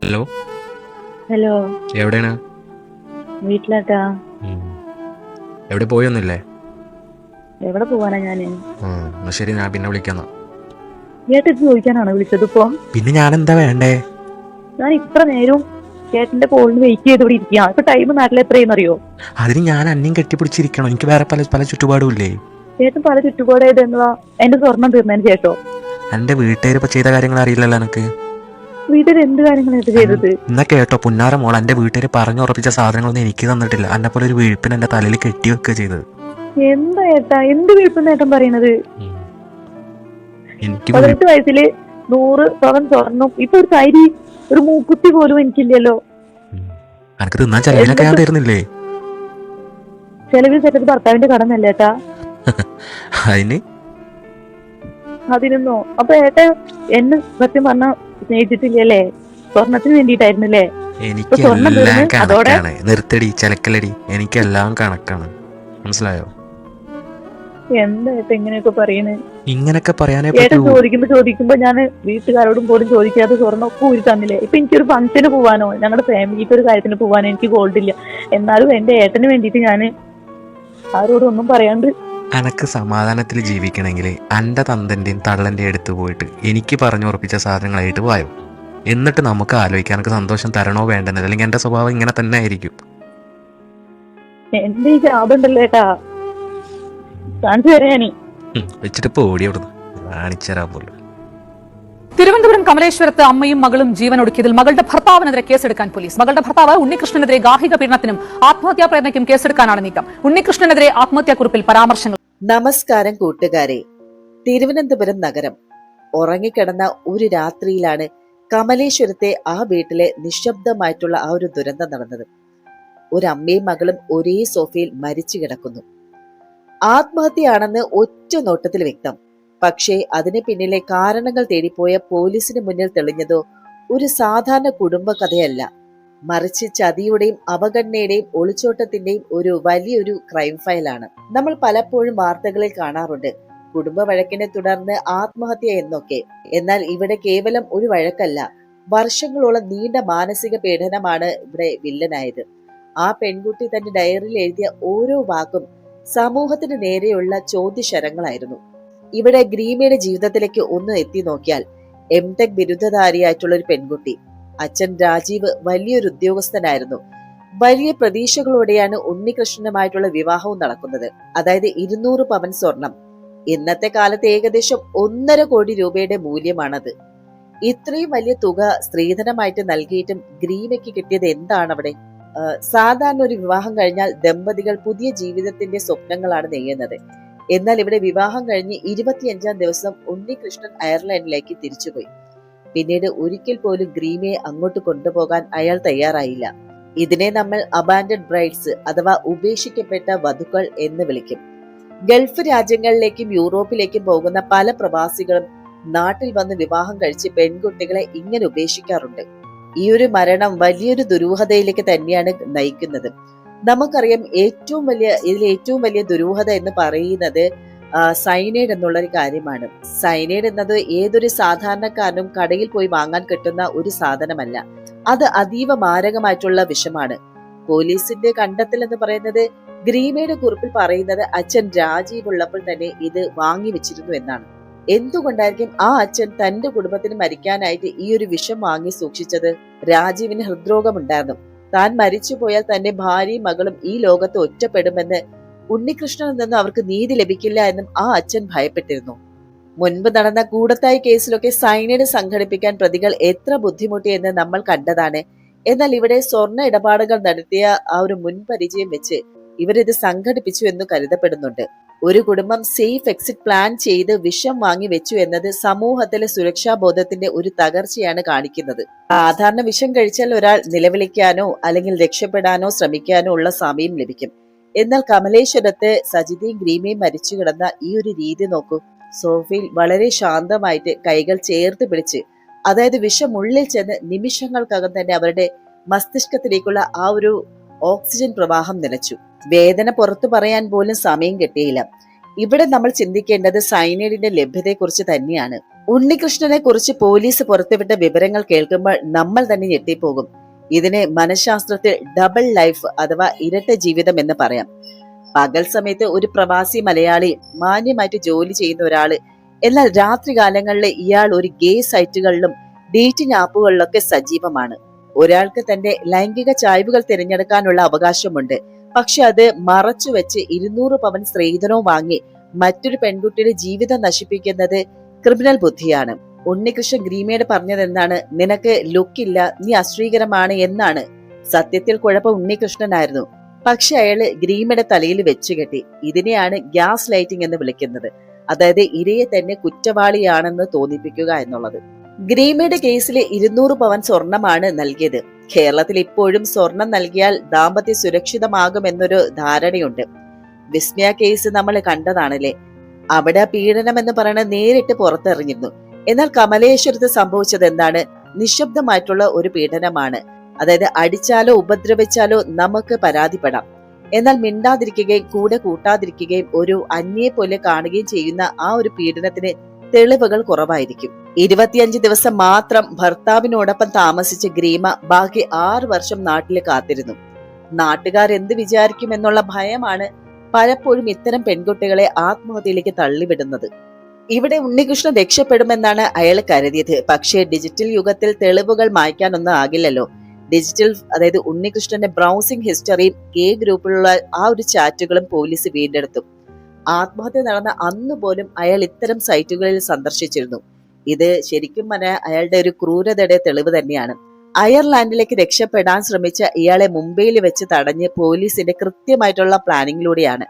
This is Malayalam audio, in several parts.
ഹലോ, ഹലോ, എവിടെയാണ്? വീട്ടിലാട്ടാ. ഉം. എവിടെ പോയൊന്നുമില്ലേ? എവിടെ പോവാനാ ഞാന്? എന്നാ ശരി, ഞാൻ പിന്നെ വിളിക്കാം. ചേട്ടൻ ചോദിക്കാനാണോ വിളിച്ചത് ഇപ്പൊ? പിന്നെ ഞാൻ എന്താ വേണ്ടേ? ഞാൻ ഇത്ര നേരവും ചേട്ടന്റെ കോളിന് വെയിറ്റ് ചെയ്ത് ഇവിടെ ഇരിക്കുക. ഇപ്പൊ ടൈം നാട്ടിൽ എത്രയെന്ന് അറിയോ? അതിന് ഞാൻ അന്യം കെട്ടിപ്പിടിച്ചിരിക്കണം. എനിക്ക് വേറെ പല പല ചുറ്റുപാടും ഇല്ലേ? ചേട്ടൻ പല ചുറ്റുപാടായിട്ട് എന്നതാ എന്റെ സ്വർണം തീർന്നതിന് ശേഷം എൻ്റെ വീട്ടുകാർ ഇപ്പൊ ചെയ്ത കാര്യങ്ങൾ അറിയില്ലല്ലോ എനിക്ക്. വീട്ടിൽ എന്ത് കാര്യങ്ങളായിട്ട് ചെയ്തത്? എന്നാ കേട്ടോ പുന്നാര മോൾ, എൻ്റെ വീട്ടുകാർ പറഞ്ഞുറപ്പിച്ച സാധനങ്ങളൊന്നും എനിക്ക് തന്നിട്ടില്ല. എന്നെ പോലെ ഒരു വീഴ്പ്പിന് എൻ്റെ തലയിൽ കെട്ടി വെക്കുക ചെയ്തത്. എന്താ ഏട്ടാ, എന്ത് വീഴ്പ്പെന്ന് ഏട്ടൻ പറയണത്? എനിക്ക് 18 വയസ്സില് 100 പവൻ സ്വർണം, ഇപ്പൊ ഒരു തരി ഒരു മൂക്കുത്തി പോലും എനിക്കില്ലല്ലോ. എനിക്ക് തിന്നാൻ ചെലവിനൊക്കെ ഞാൻ തരുന്നില്ലേ? ചെലവിൽ തെറ്റത് ഭർത്താവിന്റെ കടന്നല്ലേ ഏട്ടാ? അതിനൊന്നോ? അപ്പൊ ഏട്ടൻ എന്നെ സത്യം പറഞ്ഞ സ്നേഹിച്ചിട്ടില്ലല്ലേ? സ്വർണത്തിന് വേണ്ടിട്ടായിരുന്നല്ലേ? എനിക്കെല്ലാം കണക്കാണ്. നിർത്തടി, ചലക്കലടി, എനിക്കെല്ലാം കണക്കാണ്. മനസ്സിലായോ? എന്താ ഏട്ടാ ഇങ്ങനെയൊക്കെ പറയണേ? ഇങ്ങനൊക്കെ പറയാനേ ഏട്ടൻ ചോദിക്കുമ്പോ ഞാൻ വീട്ടുകാരോടും പോലും ചോദിക്കാതെ സ്വർണ്ണം ഒക്കെ ഊരി തന്നില്ലേ? ഇപ്പൊ എനിക്കൊരു ഫംഗ്ഷന് പോവാനോ ഞങ്ങളുടെ ഫാമിലിക്ക് ഒരു കാര്യത്തിന് പോവാനോ എനിക്ക് ഗോൾഡ് ഇല്ല. എന്നാലും എന്റെ ഏട്ടന് വേണ്ടിട്ട് ഞാൻ ആരോടും ഒന്നും പറയാണ്ട്. എനക്ക് സമാധാനത്തിൽ ജീവിക്കണമെങ്കിൽ എൻ്റെ തന്തൻ്റെയും തള്ളൻ്റെയും അടുത്ത് പോയിട്ട് എനിക്ക് പറഞ്ഞുറപ്പിച്ച സാധനങ്ങളായിട്ട് പോയോ, എന്നിട്ട് നമുക്ക് ആലോചിക്കാൻ എനിക്ക് സന്തോഷം തരണോ വേണ്ടെന്നത്. അല്ലെങ്കിൽ എൻ്റെ സ്വഭാവം ഇങ്ങനെ തന്നെ ആയിരിക്കും. എന്റെ ഈ ജാബുണ്ടല്ലോ ഏട്ടാ, കാണിച്ചു തരാനി വെച്ചിട്ട് പോടി അവിടുന്ന്, കാണിച്ചരാൻ പോലും. തിരുവനന്തപുരം കമലേശ്വരത്ത് അമ്മയും മകളും ജീവനൊടുക്കിയതിൽ മകളുടെ ഭർത്താവിനെതിരെ കേസെടുക്കാൻ പോലീസ്. മകളുടെ ഭർത്താവ് ഉണ്ണികൃഷ്ണനെതിരെ ഗാർഹിക പീഡനത്തിനും ആത്മഹത്യാ പ്രയത്നത്തിനും കേസെടുക്കാനാണ് നീക്കം. ഉണ്ണികൃഷ്ണനെതിരെ ആത്മഹത്യാക്കുറിപ്പിൽ പരാമർശങ്ങൾ. നമസ്കാരം കൂട്ടുകാരെ. തിരുവനന്തപുരം നഗരം ഉറങ്ങിക്കിടന്ന ഒരു രാത്രിയിലാണ് കമലേശ്വരത്തെ ആ വീട്ടിലെ നിശബ്ദമായിട്ടുള്ള ആ ഒരു ദുരന്തം നടന്നത്. ഒരമ്മയും മകളും ഒരേ സോഫയിൽ മരിച്ചു കിടക്കുന്നു. ആത്മഹത്യയാണെന്ന് ഒറ്റ നോട്ടത്തിൽ വ്യക്തം. പക്ഷേ അതിന് പിന്നിലെ കാരണങ്ങൾ തേടിപ്പോയ പോലീസിന് മുന്നിൽ തെളിഞ്ഞതോ ഒരു സാധാരണ കുടുംബ കഥയല്ല, മറിച്ച് ചതിയുടെയും അപഗണനയുടെയും ഒളിച്ചോട്ടത്തിന്റെയും ഒരു വലിയൊരു ക്രൈം ഫയലാണ്. നമ്മൾ പലപ്പോഴും വാർത്തകളിൽ കാണാറുണ്ട് കുടുംബ വഴക്കിനെ തുടർന്ന് ആത്മഹത്യ എന്നൊക്കെ. എന്നാൽ ഇവിടെ കേവലം ഒരു വഴക്കല്ല, വർഷങ്ങളോളം നീണ്ട മാനസിക പീഡനമാണ് ഇവിടെ വില്ലനായത്. ആ പെൺകുട്ടി തന്റെ ഡയറിയിൽ എഴുതിയ ഓരോ വാക്കും സമൂഹത്തിന് നേരെയുള്ള ചോദ്യശരങ്ങളായിരുന്നു. ഇവിടെ ഗ്രീമയുടെ ജീവിതത്തിലേക്ക് ഒന്ന് എത്തി നോക്കിയാൽ, എംടെക് ബിരുദധാരിയായിട്ടുള്ള ഒരു പെൺകുട്ടി. അച്ഛൻ രാജീവ് വലിയൊരു ഉദ്യോഗസ്ഥനായിരുന്നു. വലിയ പ്രതീക്ഷകളോടെയാണ് ഉണ്ണികൃഷ്ണനുമായിട്ടുള്ള വിവാഹവും നടക്കുന്നത്. അതായത് 200 പവൻ സ്വർണം. ഇന്നത്തെ കാലത്ത് ഏകദേശം 1.5 കോടി രൂപയുടെ മൂല്യമാണത്. ഇത്രയും വലിയ തുക സ്ത്രീധനമായിട്ട് നൽകിയിട്ടും ഗ്രീമയ്ക്ക് കിട്ടിയത് എന്താണ് അവിടെ? സാധാരണ ഒരു വിവാഹം കഴിഞ്ഞാൽ ദമ്പതികൾ പുതിയ ജീവിതത്തിന്റെ സ്വപ്നങ്ങളാണ് നെയ്യുന്നത്. എന്നാൽ ഇവിടെ വിവാഹം കഴിഞ്ഞ് 25-ാം ദിവസം ഉണ്ണികൃഷ്ണൻ അയർലൻഡിലേക്ക് തിരിച്ചുപോയി. പിന്നീട് ഒരിക്കൽ പോലും ഗ്രീമയെ അങ്ങോട്ട് കൊണ്ടുപോകാൻ അയാൾ തയ്യാറായില്ല. ഇതിനെ നമ്മൾ അബാൻഡഡ് ബ്രൈഡ്സ് അഥവാ ഉപേക്ഷിക്കപ്പെട്ട വധുക്കൾ എന്ന് വിളിക്കും. ഗൾഫ് രാജ്യങ്ങളിലേക്കും യൂറോപ്പിലേക്കും പോകുന്ന പല പ്രവാസികളും നാട്ടിൽ വന്ന് വിവാഹം കഴിച്ച് പെൺകുട്ടികളെ ഇങ്ങനെ ഉപേക്ഷിക്കാറുണ്ട്. ഈ ഒരു മരണം വലിയൊരു ദുരൂഹതയിലേക്ക് തന്നെയാണ് നയിക്കുന്നത്. നമുക്കറിയാം ഇതിൽ ഏറ്റവും വലിയ ദുരൂഹത എന്ന് പറയുന്നത് സൈനൈഡ് എന്നുള്ള ഒരു കാര്യമാണ്. സൈനൈഡ് എന്നത് ഏതൊരു സാധാരണക്കാരനും കടയിൽ പോയി വാങ്ങാൻ കിട്ടുന്ന ഒരു സാധനമല്ല. അത് അതീവ മാരകമായിട്ടുള്ള വിഷമാണ്. പോലീസിന്റെ കണ്ടെത്തൽ എന്ന് പറയുന്നത്, ഗ്രീമയുടെ കുറിപ്പിൽ പറയുന്നത് അച്ഛൻ രാജീവ് ഉള്ളപ്പോൾ തന്നെ ഇത് വാങ്ങി വെച്ചിരുന്നു എന്നാണ്. എന്തുകൊണ്ടായിരിക്കും ആ അച്ഛൻ തന്റെ കുടുംബത്തിന് മരിക്കാനായിട്ട് ഈ ഒരു വിഷം വാങ്ങി സൂക്ഷിച്ചത്? രാജീവിന് ഹൃദ്രോഗമുണ്ടായിരുന്നു. താൻ മരിച്ചു പോയാൽ തന്റെ ഭാര്യയും മകളും ഈ ലോകത്ത് ഒറ്റപ്പെടുമെന്ന്, ഉണ്ണികൃഷ്ണനിൽ നിന്ന് അവർക്ക് നീതി ലഭിക്കില്ല എന്നും ആ അച്ഛൻ ഭയപ്പെട്ടിരുന്നു. മുൻപ് നടന്ന കൂടത്തായി കേസിലൊക്കെ സൈനൈഡ് സംഘടിപ്പിക്കാൻ പ്രതികൾ എത്ര ബുദ്ധിമുട്ടി എന്ന് നമ്മൾ കണ്ടതാണ്. എന്നാൽ ഇവിടെ സ്വർണ്ണ ഇടപാടുകൾ നടത്തിയ ആ ഒരു മുൻപരിചയം വെച്ച് ഇവരിത് സംഘടിപ്പിച്ചു എന്ന് കരുതപ്പെടുന്നുണ്ട്. ഒരു കുടുംബം സേഫ് എക്സിറ്റ് പ്ലാൻ ചെയ്ത് വിഷം വാങ്ങി വെച്ചു എന്നത് സമൂഹത്തിലെ സുരക്ഷാ ബോധത്തിന്റെ ഒരു തകർച്ചയാണ് കാണിക്കുന്നത്. സാധാരണ വിഷം കഴിച്ചാൽ ഒരാൾ നിലവിളിക്കാനോ അല്ലെങ്കിൽ രക്ഷപ്പെടാനോ ശ്രമിക്കാനോ ഉള്ള സമയം ലഭിക്കും. എന്നാൽ കമലേശ്വരത്ത് സജിതയും ഗ്രീമയും മരിച്ചു കിടന്ന ഈ ഒരു രീതി നോക്കൂ. സോഫയിൽ വളരെ ശാന്തമായിട്ട് കൈകൾ ചേർത്ത് പിടിച്ച്, അതായത് വിഷം ഉള്ളിൽ ചെന്ന് നിമിഷങ്ങൾക്കകം തന്നെ അവരുടെ മസ്തിഷ്കത്തിലേക്കുള്ള ആ ഒരു ഓക്സിജൻ പ്രവാഹം നിലച്ചു. വേദന പുറത്തു പറയാൻ പോലും സമയം കിട്ടിയില്ല. ഇവിടെ നമ്മൾ ചിന്തിക്കേണ്ടത് സൈനൈഡിന്റെ ലഭ്യതയെക്കുറിച്ച് തന്നെയാണ്. ഉണ്ണികൃഷ്ണനെ കുറിച്ച് പോലീസ് പുറത്തുവിട്ട വിവരങ്ങൾ കേൾക്കുമ്പോൾ നമ്മൾ തന്നെ ഞെട്ടിപ്പോകും. ഇതിനെ മനഃശാസ്ത്രത്തിൽ ഡബിൾ ലൈഫ് അഥവാ ഇരട്ട ജീവിതം എന്ന് പറയാം. പകൽ സമയത്ത് ഒരു പ്രവാസി മലയാളി മാന്യമായിട്ട് ജോലി ചെയ്യുന്ന ഒരാള്, എന്നാൽ രാത്രി കാലങ്ങളിൽ ഇയാൾ ഒരു ഗേ സൈറ്റുകളിലും ഡേറ്റിംഗ് ആപ്പുകളിലൊക്കെ സജീവമാണ്. ഒരാൾക്ക് തന്റെ ലൈംഗിക ചായ്വുകൾ തിരഞ്ഞെടുക്കാനുള്ള അവകാശമുണ്ട്. പക്ഷെ അത് മറച്ചു വെച്ച് 200 പവൻ സ്ത്രീധനവും വാങ്ങി മറ്റൊരു പെൺകുട്ടിയുടെ ജീവിതം നശിപ്പിക്കുന്നത് ക്രിമിനൽ ബുദ്ധിയാണ്. ഉണ്ണികൃഷ്ണൻ ഗ്രീമയോട് പറഞ്ഞത് എന്താണ്? നിനക്ക് ലുക്കില്ല, നീ അശ്രീകരമാണ് എന്നാണ്. സത്യത്തിൽ കുഴപ്പം ഉണ്ണികൃഷ്ണനായിരുന്നു. പക്ഷെ അയാള് ഗ്രീമയുടെ തലയിൽ വെച്ച് കെട്ടി. ഇതിനെയാണ് ഗ്യാസ് ലൈറ്റിംഗ് എന്ന് വിളിക്കുന്നത്. അതായത് ഇരയെ തന്നെ കുറ്റവാളിയാണെന്ന് തോന്നിപ്പിക്കുക എന്നുള്ളത്. ഗ്രീമയുടെ കേസിൽ 200 പവൻ സ്വർണമാണ് നൽകിയത്. കേരളത്തിൽ ഇപ്പോഴും സ്വർണം നൽകിയാൽ ദാമ്പത്യ സുരക്ഷിതമാകുമെന്നൊരു ധാരണയുണ്ട്. വിസ്മയ കേസ് നമ്മൾ കണ്ടതാണല്ലേ. അവിടെ പീഡനം എന്ന് പറയുന്നത് നേരിട്ട് പുറത്തെറിഞ്ഞിരുന്നു. എന്നാൽ കമലേശ്വരത്ത് സംഭവിച്ചത് എന്താണ്? നിശബ്ദമായിട്ടുള്ള ഒരു പീഡനമാണ്. അതായത് അടിച്ചാലോ ഉപദ്രവിച്ചാലോ നമുക്ക് പരാതിപ്പെടാം, എന്നാൽ മിണ്ടാതിരിക്കുകയും കൂടെ കൂട്ടാതിരിക്കുകയും ഒരു അന്യയെ പോലെ കാണുകയും ചെയ്യുന്ന ആ ഒരു പീഡനത്തിന് തെളിവുകൾ കുറവായിരിക്കും. 25 ദിവസം മാത്രം ഭർത്താവിനോടൊപ്പം താമസിച്ച ഗ്രീമ ബാക്കി 6 വർഷം നാട്ടിൽ കാത്തിരുന്നു. നാട്ടുകാർ എന്ത് വിചാരിക്കുമെന്നുള്ള ഭയമാണ് പലപ്പോഴും ഇത്തരം പെൺകുട്ടികളെ ആത്മഹത്യയിലേക്ക് തള്ളിവിടുന്നത്. ഇവിടെ ഉണ്ണികൃഷ്ണൻ രക്ഷപ്പെടുമെന്നാണ് അയാൾ കരുതിയത്. പക്ഷേ ഡിജിറ്റൽ യുഗത്തിൽ തെളിവുകൾ മായ്ക്കാനൊന്നും ആകില്ലല്ലോ. ഡിജിറ്റൽ അതായത് ഉണ്ണികൃഷ്ണന്റെ ബ്രൗസിംഗ് ഹിസ്റ്ററിയും ഗേ ഗ്രൂപ്പിലുള്ള ആ ഒരു ചാറ്റുകളും പോലീസ് വീണ്ടെടുത്തു. ആത്മഹത്യ നടന്ന അന്ന് പോലും അയാൾ ഇത്തരം സൈറ്റുകളിൽ സന്ദർശിച്ചിരുന്നു. ഇത് ശരിക്കും പറഞ്ഞാൽ അയാളുടെ ഒരു ക്രൂരതയുടെ തെളിവ് തന്നെയാണ്. അയർലാൻഡിലേക്ക് രക്ഷപ്പെടാൻ ശ്രമിച്ച ഇയാളെ മുംബൈയിൽ വെച്ച് തടഞ്ഞ് പോലീസിന്റെ കൃത്യമായിട്ടുള്ള പ്ലാനിങ്ങിലൂടെയാണ്.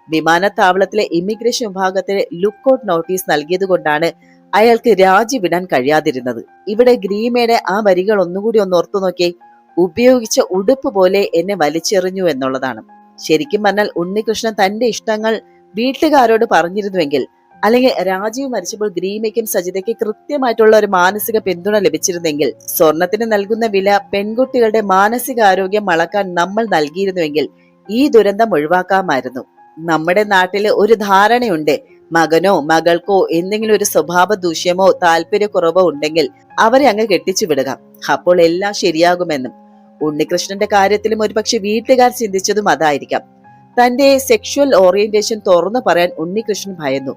വിമാനത്താവളത്തിലെ ഇമിഗ്രേഷൻ വിഭാഗത്തിന് ലുക്കൌട്ട് നോട്ടീസ് നൽകിയത് കൊണ്ടാണ് അയാൾക്ക് രാജിവിടാൻ കഴിയാതിരുന്നത്. ഇവിടെ ഗ്രീമയുടെ ആ വരികൾ ഒന്നുകൂടി ഒന്ന് ഓർത്തു നോക്കിയേ. ഉപയോഗിച്ച ഉടുപ്പ് പോലെ എന്നെ വലിച്ചെറിഞ്ഞു എന്നുള്ളതാണ്. ശരിക്കും പറഞ്ഞാൽ ഉണ്ണികൃഷ്ണൻ തന്റെ ഇഷ്ടങ്ങൾ വീട്ടുകാരോട് പറഞ്ഞിരുന്നുവെങ്കിൽ, അല്ലെങ്കിൽ രാജീവ് മരിച്ചപ്പോൾ ഗ്രീമയ്ക്കും സജിതയ്ക്കും കൃത്യമായിട്ടുള്ള ഒരു മാനസിക പിന്തുണ ലഭിച്ചിരുന്നെങ്കിൽ, സ്വർണത്തിന് നൽകുന്ന വില പെൺകുട്ടികളുടെ മാനസികാരോഗ്യം അളക്കാൻ നമ്മൾ നൽകിയിരുന്നുവെങ്കിൽ ഈ ദുരന്തം ഒഴിവാക്കാമായിരുന്നു. നമ്മുടെ നാട്ടില് ഒരു ധാരണയുണ്ട്, മകനോ മകൾക്കോ എന്തെങ്കിലും ഒരു സ്വഭാവ ദൂഷ്യമോ താല്പര്യക്കുറവോ ഉണ്ടെങ്കിൽ അവരെ അങ്ങ് കെട്ടിച്ചു വിടുക, അപ്പോൾ എല്ലാം ശരിയാകുമെന്നും. ഉണ്ണികൃഷ്ണന്റെ കാര്യത്തിലും ഒരുപക്ഷെ വീട്ടുകാർ ചിന്തിച്ചതും അതായിരിക്കാം. തന്റെ സെക്ഷുവൽ ഓറിയന്റേഷൻ തുറന്നു പറയാൻ ഉണ്ണികൃഷ്ണൻ ഭയന്നു.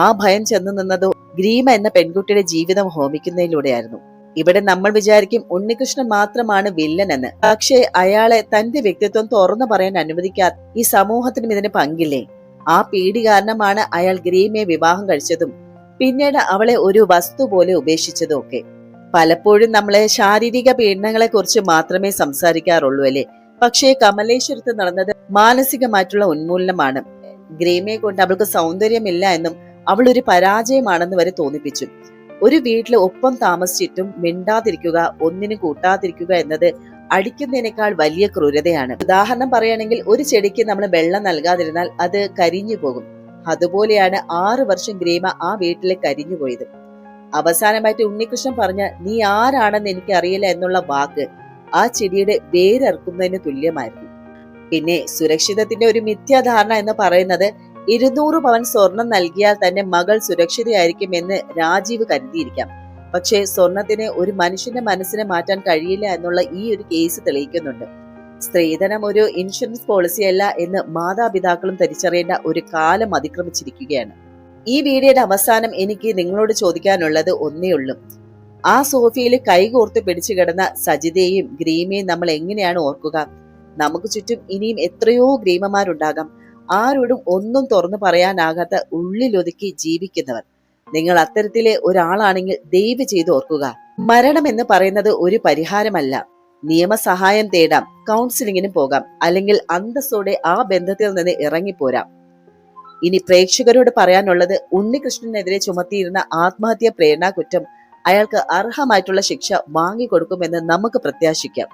ആ ഭയം ചെന്നു നിന്നത് ഗ്രീമ എന്ന പെൺകുട്ടിയുടെ ജീവിതം ഹോമിക്കുന്നതിലൂടെയായിരുന്നു. ഇവിടെ നമ്മൾ വിചാരിക്കും ഉണ്ണികൃഷ്ണൻ മാത്രമാണ് വില്ലൻ എന്ന്. പക്ഷേ അയാളെ തന്റെ വ്യക്തിത്വം തുറന്നു പറയാൻ അനുവദിക്കാത്ത ഈ സമൂഹത്തിനും ഇതിന് പങ്കില്ലേ? ആ പേടി കാരണമാണ് അയാൾ ഗ്രീമയെ വിവാഹം കഴിച്ചതും പിന്നീട് അവളെ ഒരു വസ്തു പോലെ ഉപേക്ഷിച്ചതും ഒക്കെ. പലപ്പോഴും നമ്മളെ ശാരീരിക പീഡനങ്ങളെ കുറിച്ച് മാത്രമേ സംസാരിക്കാറുള്ളൂ അല്ലേ? പക്ഷേ കമലേശ്വരത്ത് നടന്നത് മാനസികമായിട്ടുള്ള ഉന്മൂലനമാണ്. ഗ്രീമയെ കൊണ്ട് അവൾക്ക് സൗന്ദര്യമില്ല എന്നും അവൾ ഒരു പരാജയമാണെന്ന് വരെ തോന്നിപ്പിച്ചു. ഒരു വീട്ടിൽ ഒപ്പം താമസിച്ചിട്ടും മിണ്ടാതിരിക്കുക, ഒന്നിനും കൂട്ടാതിരിക്കുക എന്നത് അടിക്കുന്നതിനേക്കാൾ വലിയ ക്രൂരതയാണ്. ഉദാഹരണം പറയുകയാണെങ്കിൽ, ഒരു ചെടിക്ക് നമ്മൾ വെള്ളം നൽകാതിരുന്നാൽ അത് കരിഞ്ഞു പോകും. അതുപോലെയാണ് 6 വർഷം ഗ്രീമ ആ വീട്ടിലെ കരിഞ്ഞു പോയത്. അവസാനമായിട്ട് ഉണ്ണികൃഷ്ണൻ പറഞ്ഞ "നീ ആരാണെന്ന് എനിക്ക് അറിയില്ല" എന്നുള്ള വാക്ക് ആ ചെടിയുടെ വേരറുക്കുന്നതിന് തുല്യമായിരുന്നു. പിന്നെ സുരക്ഷിതത്തിന്റെ ഒരു മിഥ്യാധാരണ എന്ന് പറയുന്നത് 200 പവൻ സ്വർണം നൽകിയാൽ തന്നെ മകൾ സുരക്ഷിതയായിരിക്കും എന്ന് രാജീവ് കരുതിയിരിക്കാം. പക്ഷേ സ്വർണത്തിന് ഒരു മനുഷ്യന്റെ മനസ്സിനെ മാറ്റാൻ കഴിയില്ല എന്നുള്ള ഈ ഒരു കേസ് തെളിയിക്കുന്നുണ്ട്. സ്ത്രീധനം ഒരു ഇൻഷുറൻസ് പോളിസി അല്ല എന്ന് മാതാപിതാക്കളും തിരിച്ചറിയേണ്ട ഒരു കാലം അതിക്രമിച്ചിരിക്കുകയാണ്. ഈ വീഡിയോയുടെ അവസാനം എനിക്ക് നിങ്ങളോട് ചോദിക്കാനുള്ളത് ഒന്നേ ഉള്ളൂ. ആ സോഫയിൽ കൈകോർത്ത് പിടിച്ചു കിടന്ന സജിതയെയും ഗ്രീമയും നമ്മൾ എങ്ങനെയാണ് ഓർക്കുക? നമുക്ക് ചുറ്റും ഇനിയും എത്രയോ ഗ്രീമമാരുണ്ടാകാം, ആരോടും ഒന്നും തുറന്നു പറയാനാകാത്ത ഉള്ളിലൊതുക്കി ജീവിക്കുന്നവർ. നിങ്ങൾ അത്തരത്തിലെ ഒരാളാണെങ്കിൽ ദയവ് ചെയ്ത് ഓർക്കുക, മരണം എന്ന് പറയുന്നത് ഒരു പരിഹാരമല്ല. നിയമസഹായം തേടാം, കൗൺസിലിങ്ങിന് പോകാം, അല്ലെങ്കിൽ അന്തസ്സോടെ ആ ബന്ധത്തിൽ നിന്ന് ഇറങ്ങിപ്പോരാം. ഇനി പ്രേക്ഷകരോട് പറയാനുള്ളത്, ഉണ്ണികൃഷ്ണനെതിരെ ചുമത്തിയിരുന്ന ആത്മഹത്യാ പ്രേരണ കുറ്റം അയാൾക്ക് അർഹമായിട്ടുള്ള ശിക്ഷ വാങ്ങിക്കൊടുക്കുമെന്ന് നമുക്ക് പ്രത്യാശിക്കാം.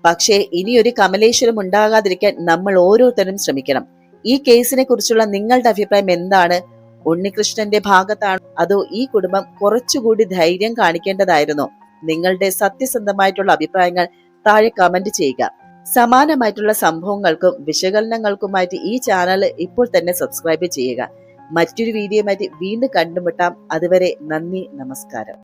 പക്ഷേ ഇനിയൊരു കമലേശ്വരം ഉണ്ടാകാതിരിക്കാൻ നമ്മൾ ഓരോരുത്തരും ശ്രമിക്കണം. ഈ കേസിനെ കുറിച്ചുള്ള നിങ്ങളുടെ അഭിപ്രായം എന്താണ്? ഉണ്ണികൃഷ്ണന്റെ ഭാഗത്താണോ അതോ ഈ കുടുംബം കുറച്ചുകൂടി ധൈര്യം കാണിക്കേണ്ടതായിരുന്നോ? നിങ്ങളുടെ സത്യസന്ധമായിട്ടുള്ള അഭിപ്രായങ്ങൾ താഴെ കമന്റ് ചെയ്യുക. സമാനമായിട്ടുള്ള സംഭവങ്ങൾക്കും വിശകലനങ്ങൾക്കുമായിട്ട് ഈ ചാനൽ ഇപ്പോൾ തന്നെ സബ്സ്ക്രൈബ് ചെയ്യുക. മറ്റൊരു വീഡിയോയുമായിട്ട് വീണ്ടും കണ്ടുമുട്ടാം. അതുവരെ നന്ദി, നമസ്കാരം.